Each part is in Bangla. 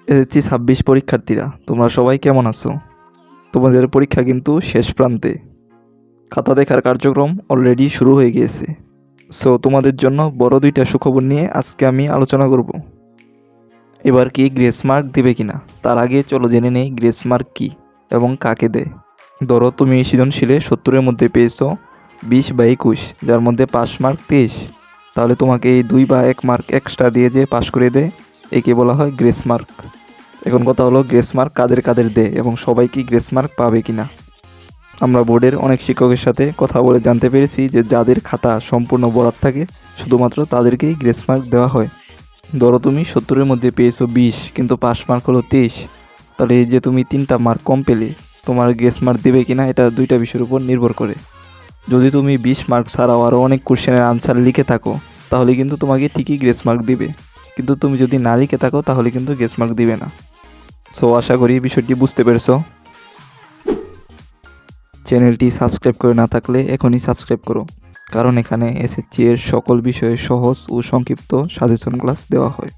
SSC 26 পরীক্ষার্থীরা তোমরা সবাই কেমন আছো? তোমাদের পরীক্ষা কিন্তু শেষ প্রান্তে। খাতা দেখার কার্যক্রম অলরেডি শুরু হয়ে গিয়েছে। সো তোমাদের জন্য বড় দুইটা সুখবর নিয়ে আজকে আমি আলোচনা করব। এবার কি গ্রেস মার্ক দিবে কিনা তার আগে চলো জেনে নেই গ্রেস মার্ক কী এবং কাকে দেয়। ধরো তুমি সৃজনশীলে 70-এর মধ্যে পেয়েছো 20/21, যার মধ্যে পাস মার্ক 23, তাহলে তোমাকে এই 2 বা 1 মার্ক এক্সট্রা দিয়ে যে পাস করে দেয়, একে বলা হয় গ্রেস মার্ক। এখন কথা হলো গ্রেস মার্ক কাদের কাদের দেয় এবং সবাই কি গ্রেস মার্ক পাবে কিনা। আমরা বোর্ডের অনেক শিক্ষকের সাথে কথা বলে জানতে পেরেছি যে যাদের খাতা সম্পূর্ণ বরাদ থাকে শুধুমাত্র তাদেরকেই গ্রেস মার্ক দেওয়া হয়। ধরো তুমি 70-এর মধ্যে পেয়েছো 20 কিন্তু পাস মার্ক হলো 23, তাহলে এই যে তুমি 3টা মার্ক কম পেলে, তোমার গ্রেস মার্ক দেবে কিনা এটা 2টা বিষয়ের উপর নির্ভর করে। যদি তুমি 20 মার্ক ছাড়াও আরও অনেক কোশ্চেনের আনসার লিখে থাকো তাহলে কিন্তু তোমাকে ঠিকই গ্রেস মার্ক দিবে, কিন্তু তুমি যদি না লিখে থাকো তাহলে কিন্তু গ্রেস মার্ক দিবে না। সো আশা করি বিষয়টি বুঝতে পেরেছো। চ্যানেলটি সাবস্ক্রাইব করে না থাকলে এখনই সাবস্ক্রাইব করো, কারণ এখানে এসএসসি এর সকল বিষয়ে সহজ ও সংক্ষিপ্ত সাজেশন ক্লাস দেওয়া হয়।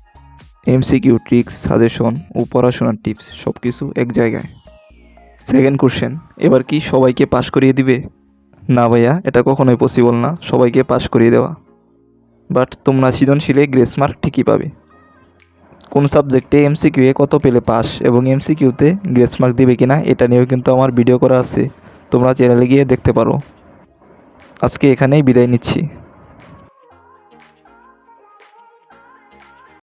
এমসিকিউ, ট্রিক্স, সাজেশন ও পড়াশোনার টিপস সব কিছু এক জায়গায়। সেকেন্ড কোশ্চেন, এবার কি সবাইকে পাস করিয়ে দিবে? না ভাইয়া, এটা কখনোই পসিবল না সবাইকে পাস করিয়ে দেওয়া। বাট তোমরা সৃজনশীলে গ্রেস মার্ক ঠিকই পাবে। কোন সাবজেক্টে এমসিকিউয়ে কত পেলে পাস এবং এমসিকিউতে গ্রেস মার্ক দিবে কিনা এটা নিয়েও কিন্তু আমার ভিডিও করা আছে, তোমরা চ্যানেলে গিয়ে দেখতে পারো। আজকে এখানেই বিদায় নিচ্ছি।